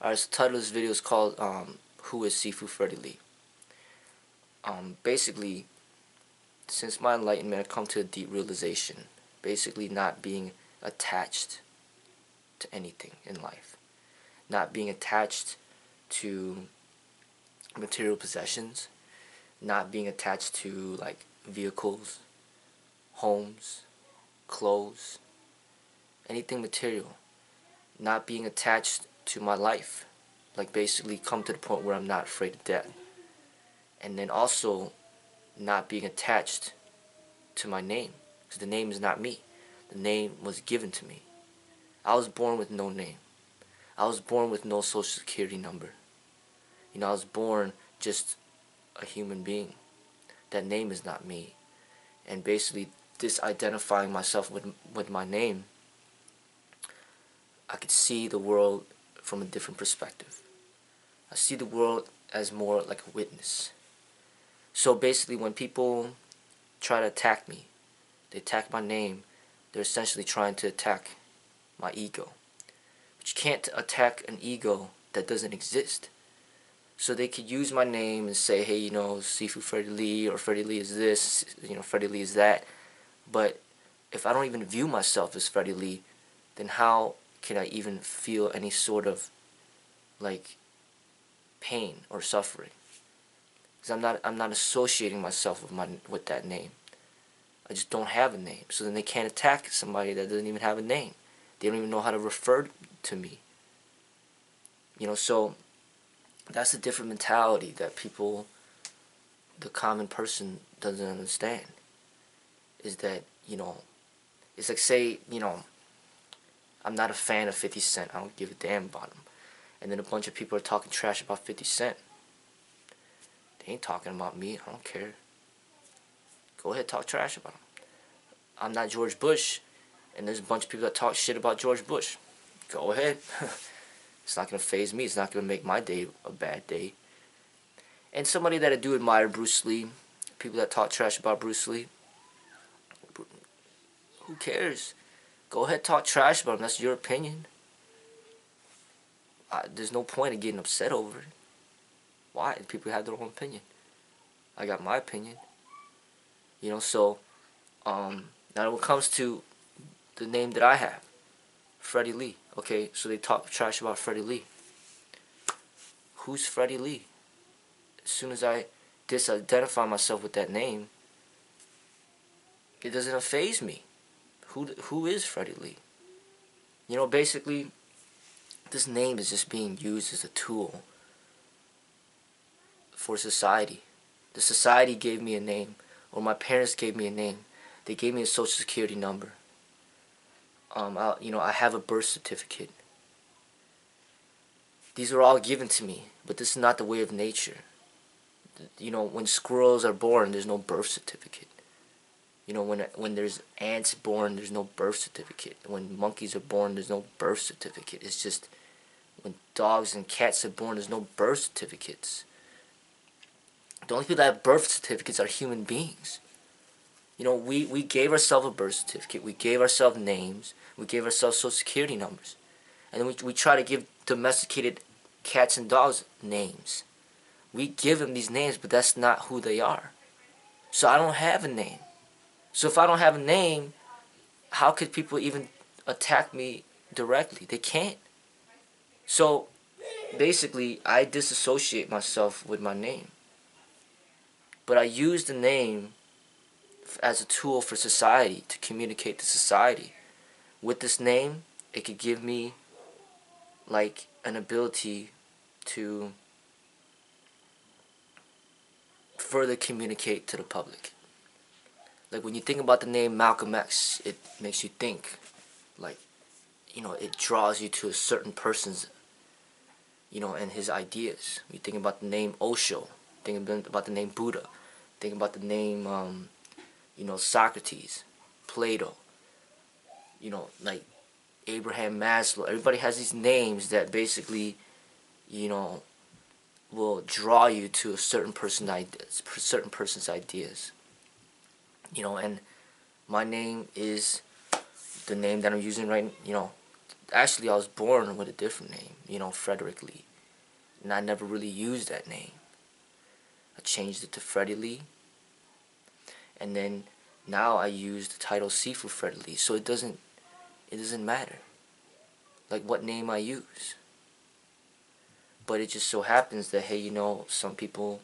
Alright, so the title of this video is called Who is Sifu Freddie Lee? Basically, since my enlightenment, I've come to a deep realization. Basically, not being attached to anything in life. Not being attached to material possessions. Not being attached to, like, vehicles, homes, clothes, anything material. Not being attached to my life. Like, basically come to the point where I'm not afraid of death. And then also not being attached to my name, because the name is not me. The name was given to me. I was born with no name. I was born with no social security number. I was born just a human being. That name is not me. And basically disidentifying myself with my name, I could see the world from a different perspective. I see the world as more like a witness. So basically, when people try to attack me, they attack my name, they're essentially trying to attack my ego. But you can't attack an ego that doesn't exist. So they could use my name and say, hey, Sifu Freddie Lee, or Freddie Lee is this, Freddie Lee is that. But if I don't even view myself as Freddie Lee, then how can I even feel any sort of, like, pain or suffering? Because I'm not associating myself with that name. I just don't have a name. So then they can't attack somebody that doesn't even have a name. They don't even know how to refer to me. So that's a different mentality that people, the common person, doesn't understand. Is that, it's like, say, I'm not a fan of 50 Cent. I don't give a damn about him. And then a bunch of people are talking trash about 50 Cent. They ain't talking about me. I don't care. Go ahead, talk trash about him. I'm not George Bush, and there's a bunch of people that talk shit about George Bush. Go ahead. It's not going to faze me. It's not going to make my day a bad day. And somebody that I do admire, Bruce Lee, people that talk trash about Bruce Lee, who cares? Go ahead, talk trash about him. That's your opinion. There's no point in getting upset over it. Why? People have their own opinion. I got my opinion. So, now when it comes to the name that I have, Freddie Lee. Okay, so they talk trash about Freddie Lee. Who's Freddie Lee? As soon as I disidentify myself with that name, it doesn't faze me. Who is Freddie Lee? Basically, this name is just being used as a tool for society. The society gave me a name, or my parents gave me a name. They gave me a social security number. I have a birth certificate. These are all given to me, but this is not the way of nature. When squirrels are born, there's no birth certificate. When there's ants born, there's no birth certificate. When monkeys are born, there's no birth certificate. It's just when dogs and cats are born, there's no birth certificates. The only people that have birth certificates are human beings. We gave ourselves a birth certificate. We gave ourselves names. We gave ourselves social security numbers. And then we try to give domesticated cats and dogs names. We give them these names, but that's not who they are. So I don't have a name. So if I don't have a name, how could people even attack me directly? They can't. So basically, I disassociate myself with my name. But I use the name as a tool for society, to communicate to society. With this name, it could give me, like, an ability to further communicate to the public. Like, when you think about the name Malcolm X, it makes you think, like, it draws you to a certain person's, and his ideas. You think about the name Osho, think about the name Buddha, think about the name, Socrates, Plato, like Abraham Maslow. Everybody has these names that basically, will draw you to a certain person's ideas. And my name is the name that I'm using right, actually I was born with a different name, you know, Frederick Lee, and I never really used that name. I changed it to Freddie Lee, and then now I use the title Sifu Freddie Lee. So it doesn't matter like what name I use. But it just so happens that, hey, you know, some people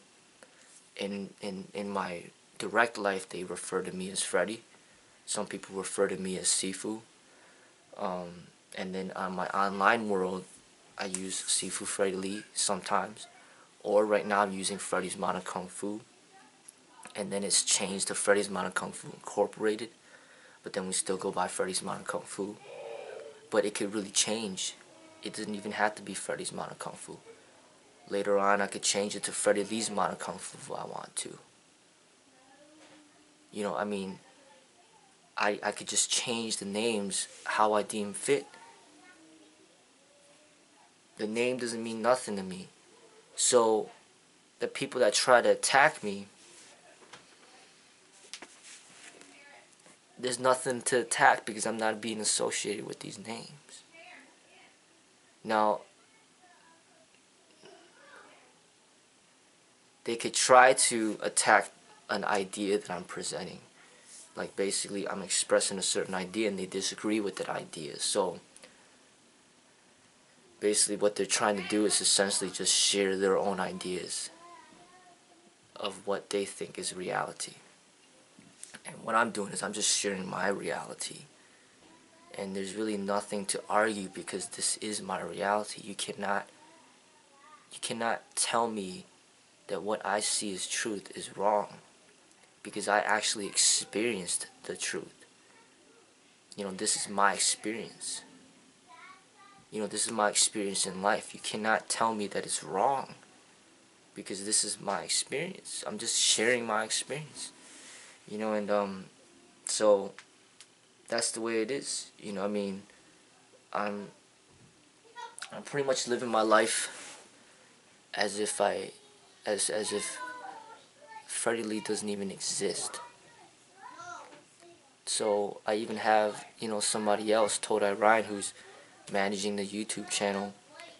in my direct life, they refer to me as Freddie. Some people refer to me as Sifu. And then on my online world, I use Sifu Freddie Lee sometimes. Or right now I'm using Freddy's Modern Kung Fu. And then it's changed to Freddy's Modern Kung Fu Incorporated. But then we still go by Freddy's Modern Kung Fu. But it could really change. It doesn't even have to be Freddy's Modern Kung Fu. Later on, I could change it to Freddie Lee's Modern Kung Fu if I want to. You know, I mean, I could just change the names how I deem fit. The name doesn't mean nothing to me. So, the people that try to attack me, there's nothing to attack because I'm not being associated with these names. Now, they could try to attack an idea that I'm presenting. Like basically I'm expressing a certain idea and they disagree with that idea. So basically what they're trying to do is essentially just share their own ideas of what they think is reality. And what I'm doing is I'm just sharing my reality. And there's really nothing to argue because this is my reality. You cannot tell me that what I see as truth is wrong. Because I actually experienced the truth. You know, this is my experience. You know, this is my experience in life. You cannot tell me that it's wrong. Because this is my experience. I'm just sharing my experience. You know, and so that's the way it is. You know, I mean, I'm pretty much living my life as if Freddie Lee doesn't even exist. So I even have, you know, somebody else, Todai Ryan, who's managing the YouTube channel.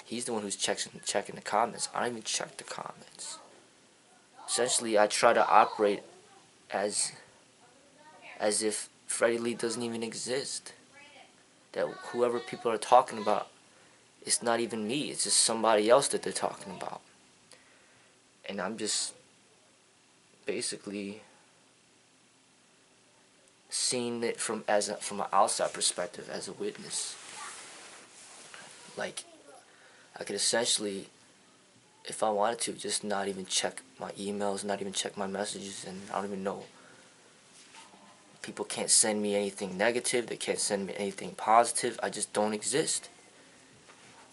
He's the one who's checking the comments. I don't even check the comments. Essentially, I try to operate as if Freddie Lee doesn't even exist. That whoever people are talking about, it's not even me. It's just somebody else that they're talking about. And I'm just basically seeing it from an outside perspective as a witness. Like, I could essentially, if I wanted to, just not even check my emails, not even check my messages, and I don't even know. People can't send me anything negative, they can't send me anything positive. I just don't exist.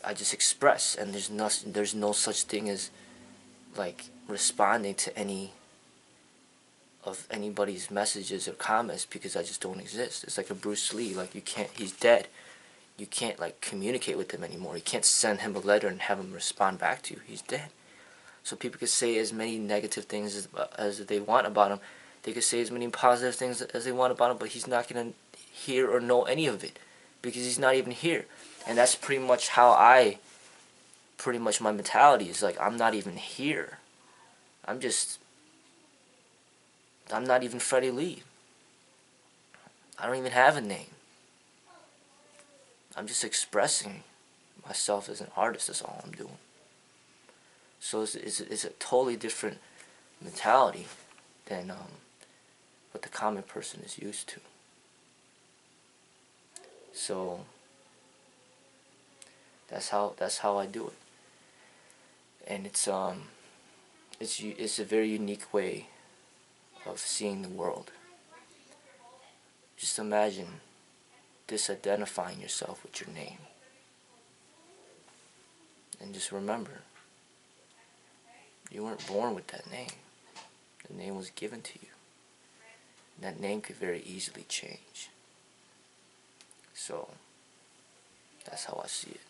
I just express, and there's no such thing as like responding to any of anybody's messages or comments because I just don't exist. It's like a Bruce Lee, like he's dead. You can't like communicate with him anymore. You can't send him a letter and have him respond back to you. He's dead. So people could say as many negative things as they want about him. They could say as many positive things as they want about him, but he's not going to hear or know any of it because he's not even here. And that's pretty much my mentality is like, I'm not even here. I'm not even Freddie Lee. I don't even have a name. I'm just expressing myself as an artist. That's all I'm doing. So it's a totally different mentality than what the common person is used to. So that's how I do it. And it's a very unique way of seeing the world. Just imagine disidentifying yourself with your name. And just remember, you weren't born with that name. The name was given to you. And that name could very easily change. So, that's how I see it.